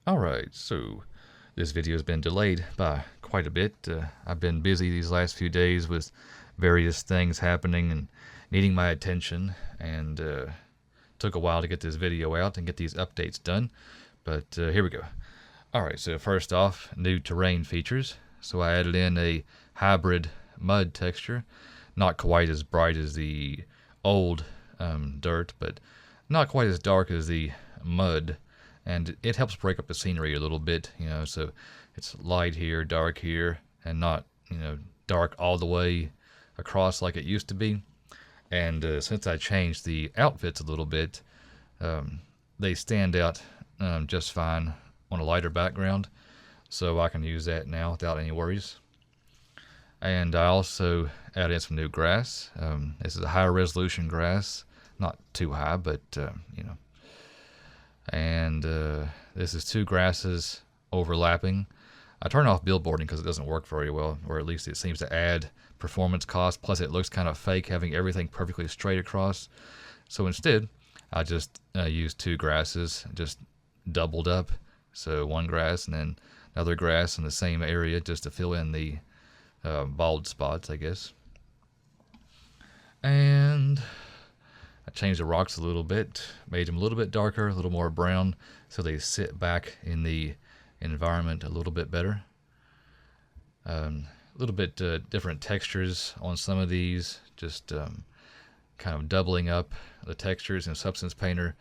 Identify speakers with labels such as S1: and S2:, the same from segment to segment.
S1: Alright, so this video has been delayed by quite a bit. I've been busy these last few days with various things happening and needing my attention, and took a while to get this video out and get these updates done, but here we go. Alright, so first off, new terrain features. So I added in a hybrid mud texture, not quite as bright as the old dirt, but not quite as dark as the mud. And it helps break up the scenery a little bit, so it's light here, dark here, and not, dark all the way across like it used to be. And since I changed the outfits a little bit, they stand out just fine on a lighter background, so I can use that now without any worries. And I also added in some new grass. This is a higher resolution grass, not too high, but and this is two grasses overlapping. I turn off billboarding because it doesn't work very well, or at least it seems to add performance cost, plus it looks kind of fake having everything perfectly straight across. So instead I just used two grasses, just doubled up, so one grass and then another grass in the same area just to fill in the bald spots, I guess. And I changed the rocks a little bit, made them a little bit darker, a little more brown, so they sit back in the environment a little bit better. A little bit different textures on some of these, just kind of doubling up the textures in Substance Painter.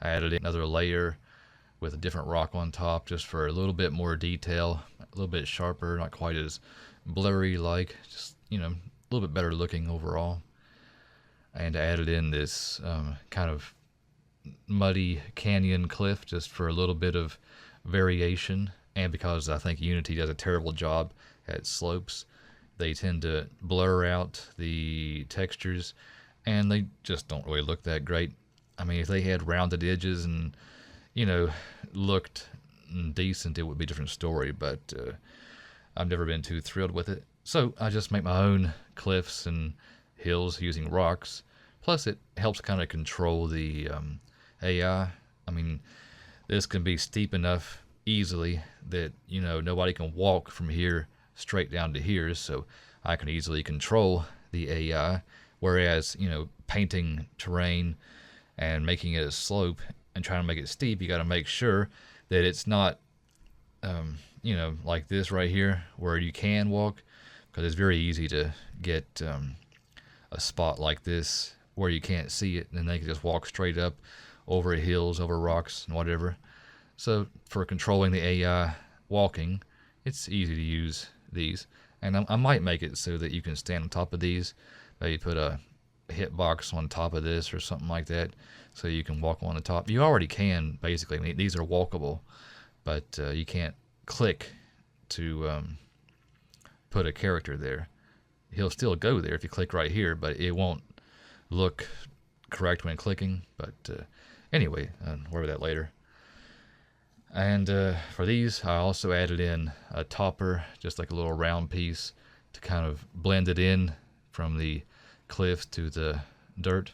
S1: I added another layer with a different rock on top just for a little bit more detail, a little bit sharper, not quite as blurry like, just, a little bit better looking overall. And I added in this kind of muddy canyon cliff just for a little bit of variation, and because I think Unity does a terrible job at slopes, they tend to blur out the textures and they just don't really look that great. I mean, if they had rounded edges and looked decent, it would be a different story, but I've never been too thrilled with it. So I just make my own cliffs and hills using rocks. Plus it helps kind of control the AI. I mean, this can be steep enough easily that nobody can walk from here straight down to here, so I can easily control the AI. Whereas painting terrain and making it a slope and trying to make it steep, you got to make sure that it's not like this right here where you can walk, because it's very easy to get a spot like this where you can't see it, and then they can just walk straight up over hills, over rocks, and whatever. So for controlling the AI walking, it's easy to use these. And I might make it so that you can stand on top of these, maybe put a hitbox on top of this or something like that, so you can walk on the top. You already can, basically. I mean, these are walkable, but you can't click to put a character there. He'll still go there if you click right here, but it won't look correct when clicking. But anyway, I'll worry about that later. And for these, I also added in a topper, just like a little round piece, to kind of blend it in from the cliff to the dirt,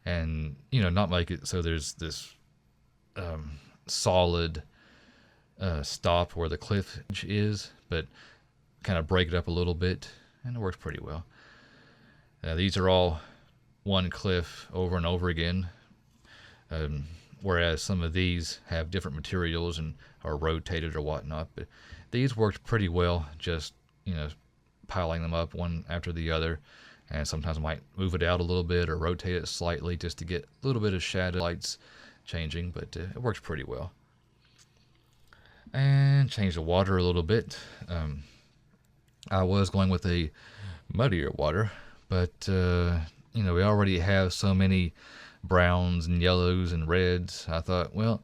S1: and not make it so there's this solid stop where the cliff is, but kind of break it up a little bit, and it works pretty well. These are all one cliff over and over again, whereas some of these have different materials and are rotated or whatnot. But these worked pretty well, just piling them up one after the other, and sometimes I might move it out a little bit or rotate it slightly just to get a little bit of shadow lights changing, but it works pretty well. And change the water a little bit. I was going with a muddier water, but we already have so many browns and yellows and reds. I thought, well,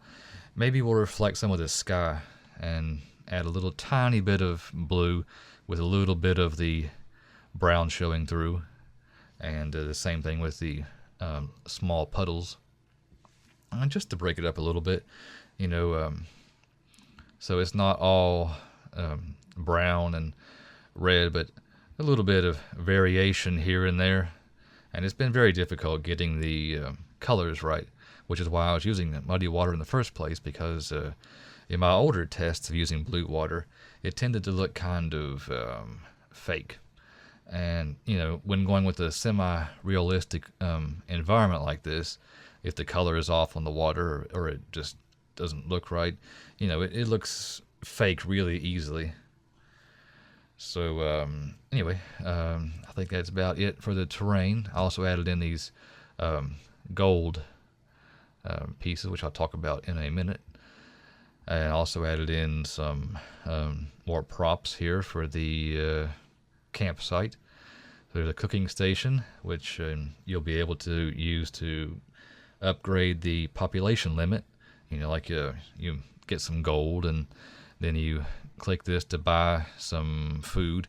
S1: maybe we'll reflect some of the sky and add a little tiny bit of blue with a little bit of the brown showing through, and the same thing with the small puddles, just to break it up a little bit, so it's not all brown and red, but a little bit of variation here and there. And it's been very difficult getting the colors right, which is why I was using the muddy water in the first place, because In my older tests of using blue water, it tended to look kind of fake. And, when going with a semi-realistic environment like this, if the color is off on the water or it just doesn't look right, it looks fake really easily. So anyway, I think that's about it for the terrain. I also added in these gold pieces, which I'll talk about in a minute. And also added in some more props here for the campsite. There's a cooking station, which you'll be able to use to upgrade the population limit. Like you get some gold, and then you click this to buy some food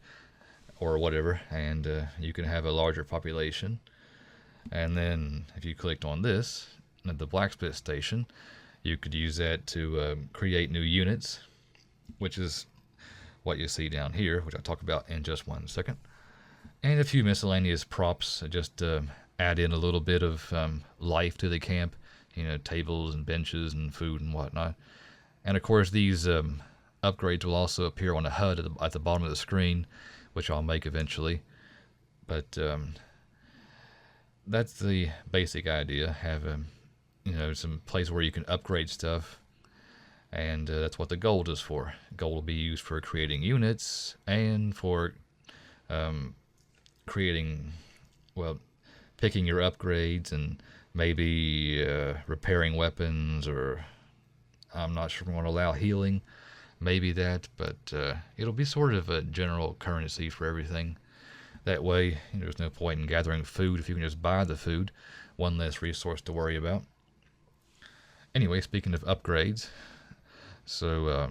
S1: or whatever, and you can have a larger population. And then if you clicked on this at the blacksmith station, you could use that to create new units, which is what you see down here, which I'll talk about in just 1 second. And a few miscellaneous props just to add in a little bit of life to the camp, tables and benches and food and whatnot. And of course, these upgrades will also appear on a HUD at the bottom of the screen, which I'll make eventually. But that's the basic idea. Have some place where you can upgrade stuff, and that's what the gold is for. Gold will be used for creating units and for picking your upgrades and maybe repairing weapons, or I'm not sure if we want to allow healing, maybe that, but it'll be sort of a general currency for everything. That way, there's no point in gathering food if you can just buy the food. One less resource to worry about. Anyway, speaking of upgrades, so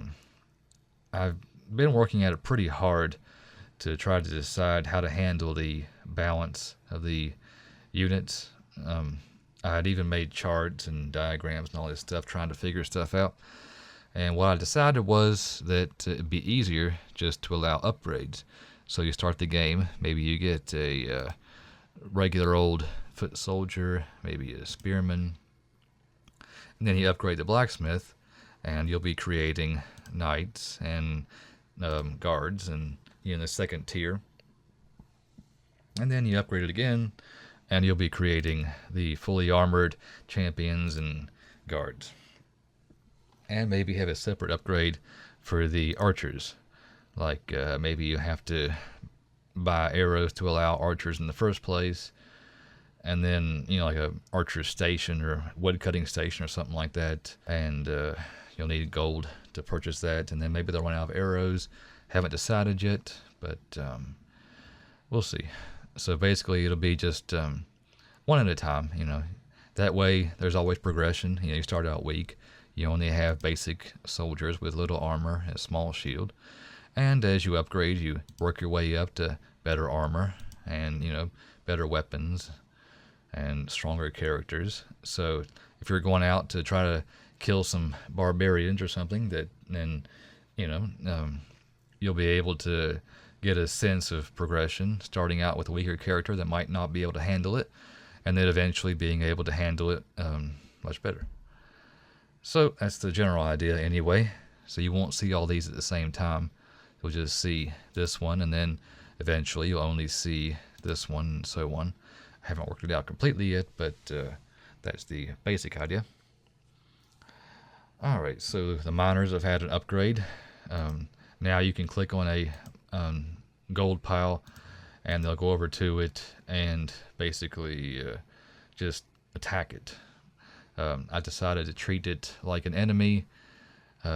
S1: I've been working at it pretty hard to try to decide how to handle the balance of the units. I had even made charts and diagrams and all this stuff, trying to figure stuff out. And what I decided was that it'd be easier just to allow upgrades. So you start the game, maybe you get a regular old foot soldier, maybe a spearman, and then you upgrade the blacksmith, and you'll be creating knights and guards, and in the second tier. And then you upgrade it again, and you'll be creating the fully armored champions and guards. And maybe have a separate upgrade for the archers. Like maybe you have to buy arrows to allow archers in the first place, and then like a archer station or wood cutting station or something like that, and you'll need gold to purchase that. And then maybe they'll run out of arrows. Haven't decided yet, but we'll see. So basically it'll be just one at a time. That way there's always progression. You start out weak, you only have basic soldiers with little armor and a small shield, and as you upgrade, you work your way up to better armor and better weapons and stronger characters. So if you're going out to try to kill some barbarians or something, then you'll be able to get a sense of progression, starting out with a weaker character that might not be able to handle it, and then eventually being able to handle it much better. So that's the general idea anyway. So you won't see all these at the same time. You'll just see this one, and then eventually you'll only see this one, and so on. I haven't worked it out completely yet, but that's the basic idea. Alright, so the miners have had an upgrade. Now you can click on a gold pile, and they'll go over to it and basically just attack it. I decided to treat it like an enemy.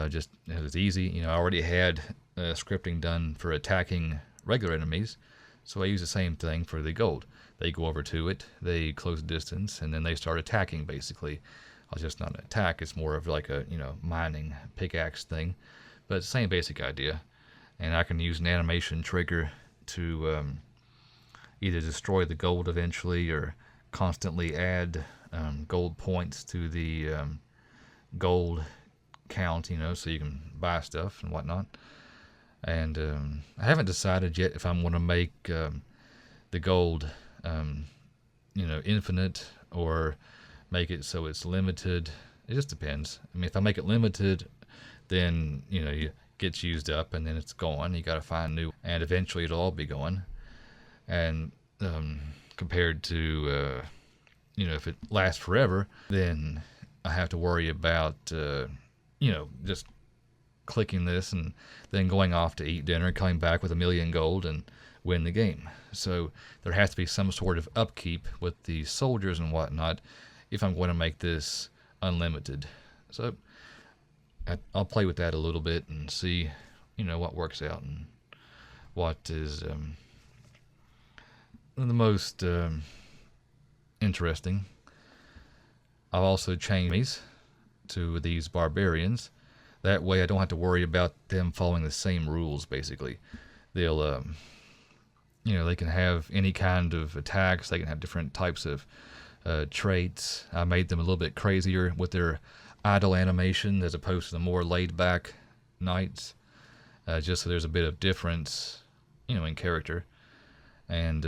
S1: Just it was easy. I already had scripting done for attacking regular enemies, so I use the same thing for the gold. They go over to it, they close the distance, and then they start attacking. Basically, it's just not an attack; it's more of like a mining pickaxe thing, but it's the same basic idea. And I can use an animation trigger to either destroy the gold eventually or constantly add gold points to the gold count, so you can buy stuff and whatnot. And I haven't decided yet if I'm going to make the gold infinite or make it so it's limited. It just depends. I mean, if I make it limited, then it gets used up and then it's gone. You got to find new, and eventually it'll all be gone. And compared to if it lasts forever, then I have to worry about just clicking this and then going off to eat dinner, coming back with 1,000,000 gold and win the game. So there has to be some sort of upkeep with the soldiers and whatnot if I'm going to make this unlimited. So I'll play with that a little bit and see what works out and what is the most interesting. I've also changed these to these barbarians. That way I don't have to worry about them following the same rules, basically. They'll, they can have any kind of attacks. They can have different types of traits. I made them a little bit crazier with their idle animation as opposed to the more laid-back knights, just so there's a bit of difference, in character. And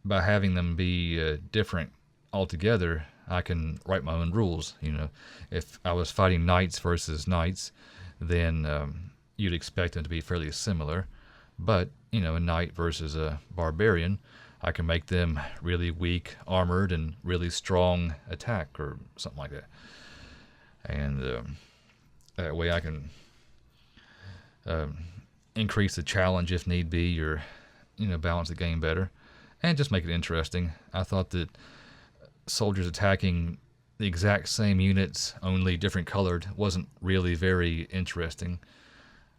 S1: by having them be different altogether, I can write my own rules. If I was fighting knights versus knights, then you'd expect them to be fairly similar. But, a knight versus a barbarian, I can make them really weak, armored, and really strong attack or something like that. And that way I can increase the challenge if need be, or, balance the game better, and just make it interesting. I thought that soldiers attacking the exact same units, only different colored, wasn't really very interesting.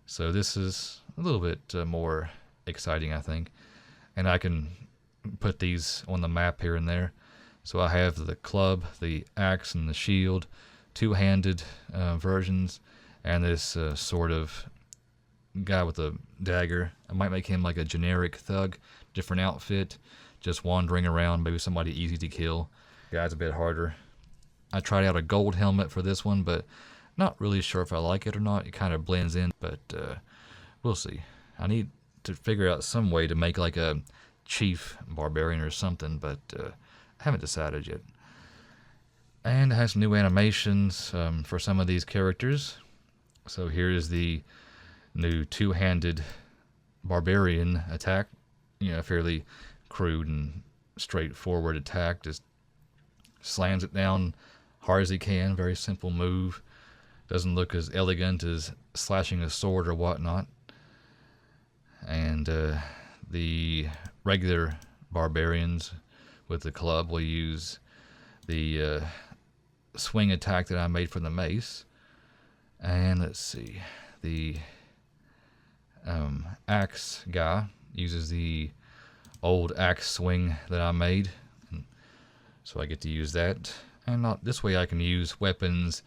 S1: So this is a little bit more exciting, I think. And I can put these on the map here and there. So I have the club, the axe, and the shield, two-handed versions, and this sort of guy with a dagger. I might make him like a generic thug, different outfit, just wandering around, maybe somebody easy to kill. Guy's a bit harder. I tried out a gold helmet for this one, but not really sure if I like it or not. It kind of blends in, but we'll see. I need to figure out some way to make like a chief barbarian or something, but I haven't decided yet. And it has some new animations for some of these characters. So here's the new two-handed barbarian attack. Fairly crude and straightforward attack. Just slams it down hard as he can. Very simple move. Doesn't look as elegant as slashing a sword or whatnot. And the regular barbarians with the club will use the swing attack that I made for the mace. And let's see, the axe guy uses the old axe swing that I made, and so I get to use that. And not this way I can use weapons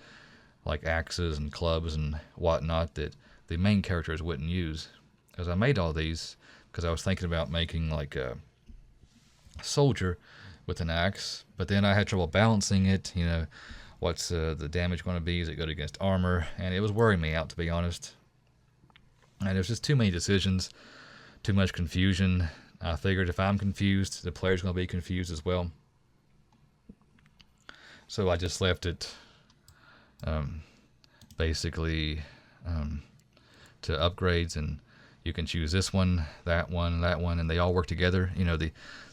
S1: like axes and clubs and whatnot that the main characters wouldn't use. Because I made all these because I was thinking about making like a soldier with an axe, but then I had trouble balancing it. What's the damage going to be? Is it good against armor? And it was worrying me out, to be honest. And there's just too many decisions, too much confusion. I figured if I'm confused, the player's going to be confused as well. So I just left it basically to upgrades, and you can choose this one, that one, and they all work together.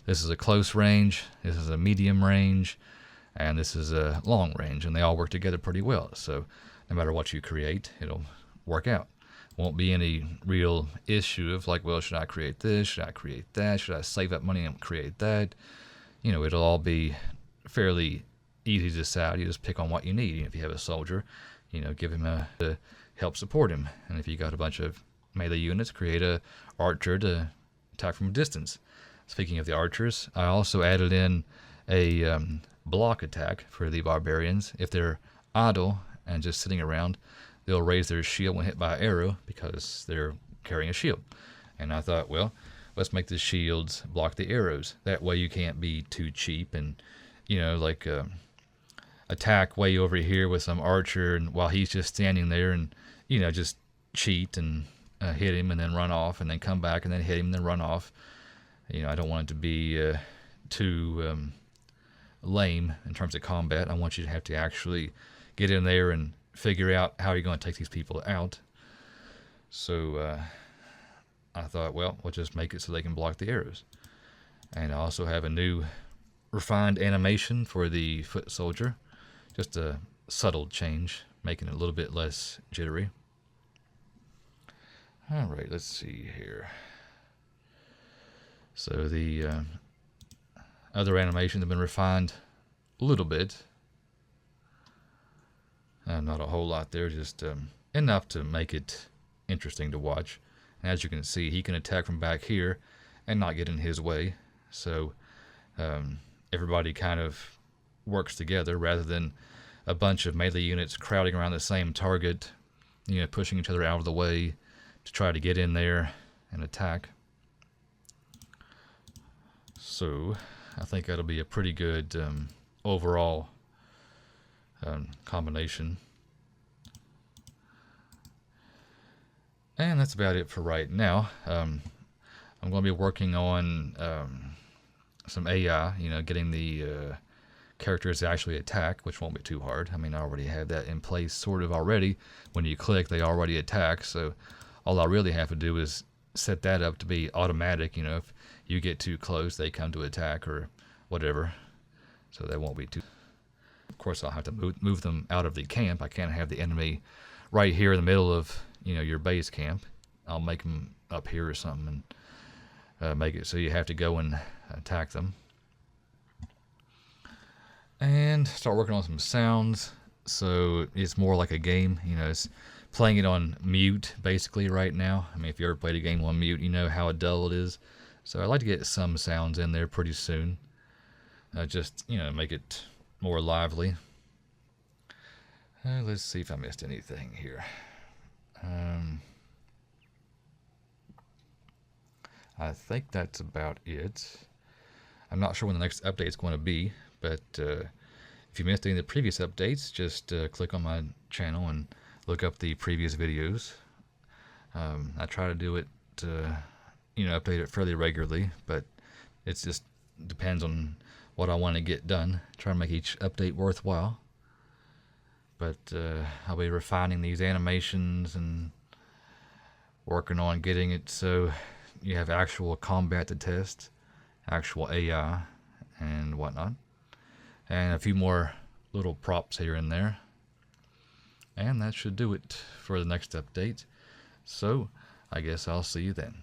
S1: This is a close range, this is a medium range, and this is a long range, and they all work together pretty well. So no matter what you create, it'll work out. Won't be any real issue of like, well, should I create this? Should I create that? Should I save up money and create that? It'll all be fairly easy to decide. You just pick on what you need. If you have a soldier, give him to help support him. And if you got a bunch of melee units, create a archer to attack from a distance. Speaking of the archers, I also added in a block attack for the barbarians. If they're idle and just sitting around, they'll raise their shield when hit by an arrow because they're carrying a shield. And I thought, well, let's make the shields block the arrows. That way you can't be too cheap and, attack way over here with some archer and while he's just standing there and, just cheat and hit him and then run off and then come back and then hit him and then run off. I don't want it to be too lame in terms of combat. I want you to have to actually get in there and figure out how you're going to take these people out. So I thought, well, we'll just make it so they can block the arrows. And I also have a new refined animation for the foot soldier. Just a subtle change, making it a little bit less jittery. Alright, let's see here. So the other animations have been refined a little bit. Not a whole lot there, just enough to make it interesting to watch. And as you can see, he can attack from back here and not get in his way. So everybody kind of works together rather than a bunch of melee units crowding around the same target, pushing each other out of the way to try to get in there and attack. So I think that'll be a pretty good overall combination. And that's about it for right now. I'm going to be working on some AI, getting the characters to actually attack, which won't be too hard. I mean, I already have that in place sort of already. When you click, they already attack. So all I really have to do is set that up to be automatic. If you get too close, they come to attack or whatever. So that won't be too... Of course, I'll have to move them out of the camp. I can't have the enemy right here in the middle of your base camp. I'll make them up here or something and make it so you have to go and attack them. And start working on some sounds, so it's more like a game. It's playing it on mute basically right now. I mean, if you ever played a game on mute, you know how dull it is. So I'd like to get some sounds in there pretty soon. Just make it more lively. Let's see if I missed anything here. I think that's about it. I'm not sure when the next update is going to be, but if you missed any of the previous updates, just click on my channel and look up the previous videos. I try to do it, update it fairly regularly, but it just depends on what I want to get done. Try to make each update worthwhile. But I'll be refining these animations and working on getting it so you have actual combat to test, actual AI and whatnot, and a few more little props here and there. And that should do it for the next update. So I guess I'll see you then.